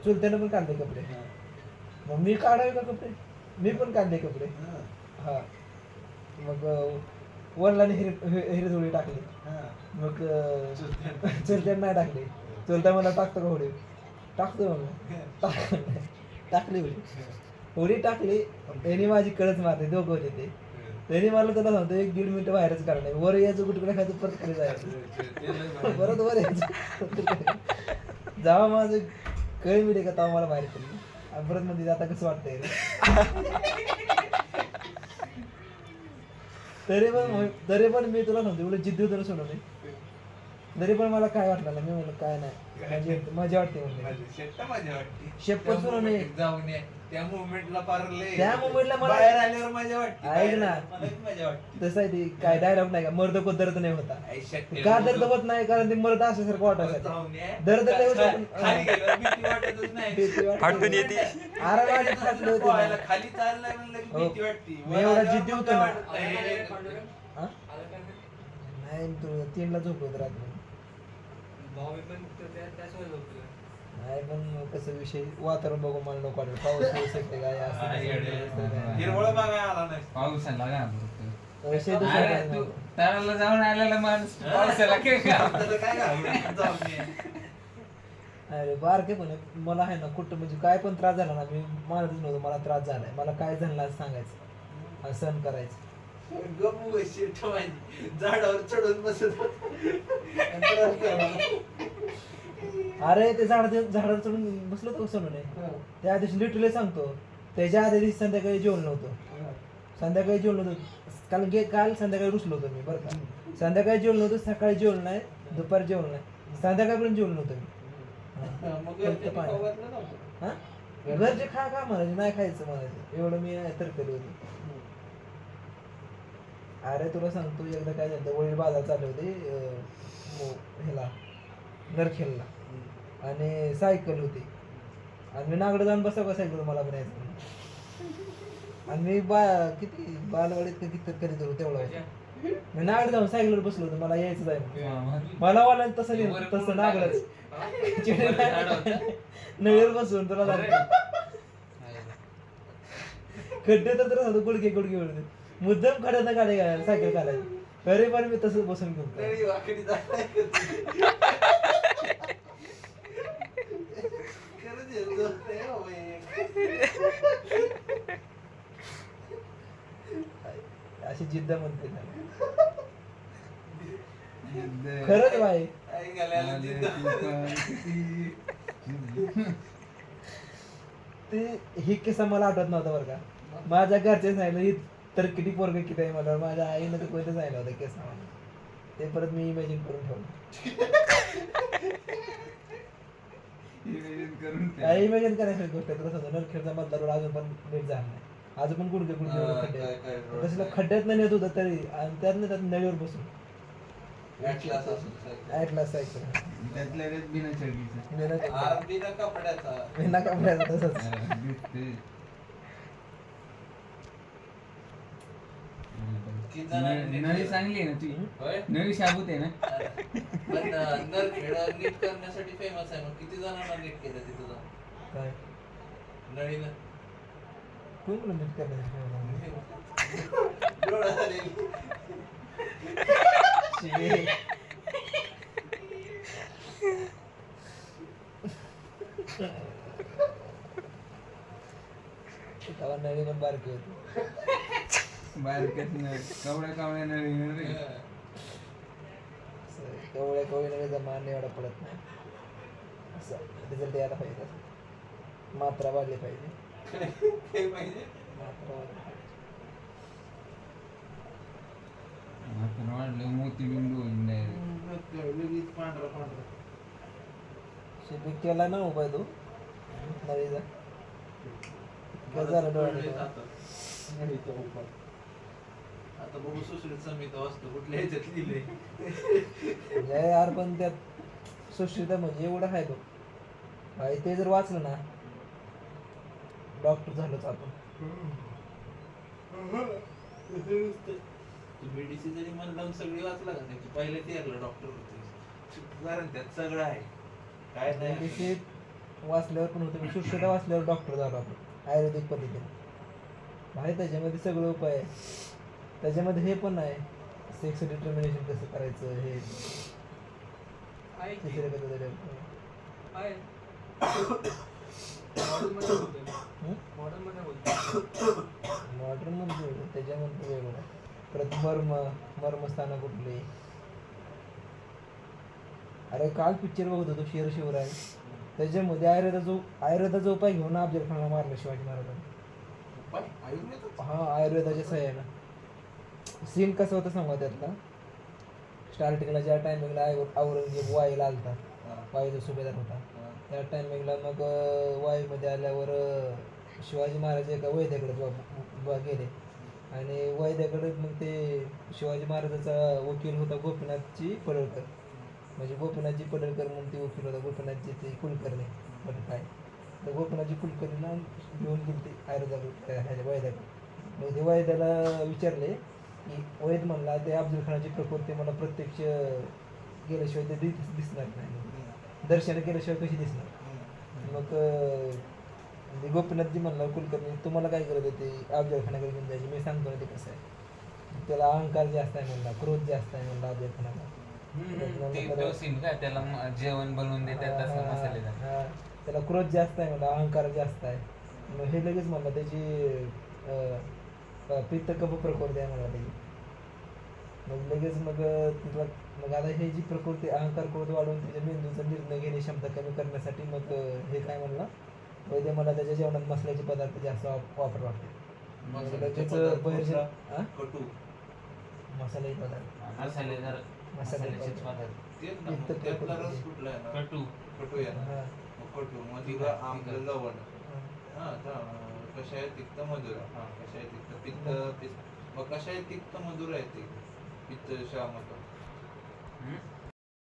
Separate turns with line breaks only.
चुलत्यानं पण काढले कपडे. मग मी काढावे का कपडे, मी पण काढले कपडे. हा मग वडिलांनी हिरधुळी टाकली. मग चुलत्यानं नाही टाकली. चुलत्या मला टाकतो का होडी, टाकतो म्हणून टाकली होडी टाकली. त्यांनी माझी कळच मारली, दोघं होते ते. त्यांनी मला तुला सांगतो 1-1.5 मिनिटं बाहेरच काढणार, वर यायचं कुठे खायचं परत खाली जायचं परत वर यायचं. जेव्हा माझं कळ मिळे का तेव्हा मला बाहेर पडली. परत मध्ये आता कसं वाटतंय तरी पण मी तुला सांगतो एवढं जिद्दी होतं सोडवले, तरी पण मला काय वाटलं नाही. मी म्हणलं काय नाही, मजा वाटते म्हणजे शेपट सोडवणे.
त्या मुवमेंटला पारले,
त्या मोमेंटला मला
बाहेर आल्यावर मजा वाटते.
ऐक ना,
मजा वाटते.
तसं आहे ते काय डायलॉग नाही का, मर्द को दर्द नाही होता. का दर्द होत नाही, कारण ते मर्द असल्यासारखं वाटायचं. दर्द नाही होत,
खाली गेल्यावर भीती वाटतच नाही.
फाटून येते.
आरामात फाटलं होतं
पोहायला
ना.
खाली चाललाय म्हणलं की भीती वाटते.
मी एवढा जिद्दी होतो ना.
ना.
नाही तू 3ला झोपत रात्री. नाही पण कसं विषय वातावरण बघून मला नको वाटलं. पाऊस येऊ शकते काय
हिरवळ बघायला आला नाही.
पावसाला
विषय दुसरा काय नाही.
त्याला जाऊन आलेला माणूस पावसाला
आपल्याला काय घाबरून जाऊ नये.
अरे बारके पण आहे. मला आहे ना कुठं म्हणजे काय पण त्रास झाला ना, मी मानतच नव्हतं मला त्रास झालाय, मला काय झालं आज सांगायचं आणि सहन करायचं.
गप्पू बशी ठेवायची, झाडावर चढून बसत
अरे ते झाडावर चढून बसलो होतो सोनू नाही. त्या दिवशी लिटरली सांगतो, त्याच्या आधी दिवशी संध्याकाळी जेवण नव्हतं. संध्याकाळी जेवण नव्हतं, काल संध्याकाळी रुसलो होतो मी बरं का. संध्याकाळी जेवण नव्हतं, सकाळी जेवण नाही, दुपारी जेवण नाही, संध्याकाळपर्यंत जेवण नव्हतं मी. हा घरचे खा का म्हणायचे, नाही खायचं म्हणायचं, एवढं मी तरकली होती. अरे तुला सांगतो एकदा काय झालं, वडील बाजार चालले होते ह्याला नरखेलला, आणि सायकल होती, आणि मी नागडं जाऊन बसाव का सायकल मला पण यायचं. आणि मी किती बालवाडीत किती करीत होतो तेवढा मी नागडं जाऊन सायकलवर बसलो होतो, मला यायचं जाय मला वाला तसं नागडच नळीवर बसून तुला खड्डे तर सांगतो गुडघे होते, मुद्दाम खड्यात गाडी सायकल काढायची. तरी पण मी तसंच बसून घेऊन अशी जिद्द म्हणते ना खरंच भाई. ते ही किस्सा मला आठवत नव्हता बरं का. माझ्या घरचे सांगितलं ही तर किती पोरग किती आहे मला, माझ्या आईनं तर कोणतं सांगितलं होतं किस्सा मला. ते परत मी इमॅजिन करून ठेवलं. इमॅजिन करायची गोष्ट तुला सांगतो, नरखेडचा मधला रोड अजून पण नीट झाला नाही, अजून पण गुडघे खड्डे तसला खड्ड्यात नाही येत होतं तरी, आणि त्यातनं त्यात नळीवर बसून ऍटलास सायकल बिना कपड्याचा तसंच.
नळी चांगली आहे ना तुझी, नळी शाबूत आहे ना.
पण नरखेड नीट करण्यासाठी फेमस आहे. मग किती जणांना नीट केलं तिथं
काय
नळीनं?
कोण नीट करण्यासाठी नळी पण बारकी होती.
कवड्या नळी
कवळ्या नळीचा मान एवढा पडत नाही. असं रिझल्ट यायला पाहिजे, मात्रा वाढली पाहिजे. मात्रा
वाढलं मोती बिंदू
शेती केला ना उपाय तो नळीचा. झालं डोळ्यात
आता बघू सुश्रीत समित वाचतो कुठल्या ह्याच्यात लिहिलंय
यार. पण त्यात सुश्रिता म्हणजे एवढं आहे बघ भाई, ते जर वाचलं ना डॉक्टर झालोच आपण.
बीडीसी जरी मन लावून सगळी वाचला का नाही, पहिल्या तियारला डॉक्टर होते, कारण त्यात सगळं आहे काय नाही.
वाचल्यावर पण होतं, शुश्रुता वाचल्यावर डॉक्टर झालो आपण आयुर्वेदिक पद्धतीने. आहे त्याच्यामध्ये सगळं उपाय आहे. त्याच्यामध्ये हे पण आहे, सेक्स डिटर्मिनेशन कसं करायचं हे तिसऱ्या पद्धतीने. मॉडर्न म्हणजे त्याच्यामध्ये वेगळं आहे. परत मर्मस्थानं कुठली. अरे काल पिक्चर बघत होतो शेर शिवराय, त्याच्यामध्ये आयुर्वेदाचा उपाय घेऊन अफजल खानला मारलं शिवाजी महाराजांनी. हा, आयुर्वेदाच्या सह्यानं. सीन कसं होतं सांगा त्यातला. स्टार्टिंगला ज्या टायमिंगला औरंगजेब वाईला आलता, वाईचा सुभेदार होता, त्या टायमिंगला मग वाईमध्ये आल्यावर शिवाजी महाराज एका वैद्याकडे गेले आणि वैद्याकडे मग ते शिवाजी महाराजाचा वकील होता गोपीनाथजी पडळकर. म्हणजे गोपीनाथजी पडळकर म्हणून ते वकील होता, गोपीनाथजी ते कुलकर्णी काय. तर गोपीनाथजी कुलकर्णीला घेऊन गेले ते ह्याच्या वैद्याकडे. मग ते वैद्याला विचारले की वैद म्हणला ते अफजल खानाची प्रकृती मला प्रत्यक्ष गेल्याशिवाय ते दिसणार नाही, दर्शन केल्याशिवाय कशी दिसणार. मग गोपीनाथजी म्हणला कुलकर्णी तुम्हाला काय गरज होती अफजल खानाकडे घेऊन जायची, मी सांगतो ना ते कसं आहे. त्याला अहंकार जास्त आहे म्हणला, क्रोध जास्त आहे म्हणला अफजल खानाला.
त्याला जेवण बनवून देतात तसं मसालेदार.
हा, त्याला क्रोध जास्त आहे म्हणला, अहंकार जास्त आहे. मग हे लगेच म्हणला त्याची पित्त कफ प्रकृती आहे म्हणला त्याची. मग लगेच मग आता हे जी प्रकृती अहंकार क्रोध वाढवून त्याच्या मेंदूचा निर्णय घेणे क्षमता कमी करण्यासाठी मग हे काय म्हणला वैद्य मला त्याच्या जेवणात मसाल्याचे पदार्थ जास्त वापर वाटते.
कटू
मसाले पदार्थ
मसालेदार
मसाल्याचे
त्यातला रस कुठला आहे ना, कटू आहे ना. कटू मग आंबलं लवण. हा, कशाय तिक्त मधुर. हा, कशाय तिक्त पित्त. मग कशाय तिक्त मधुर आहे ते पित्त शामक.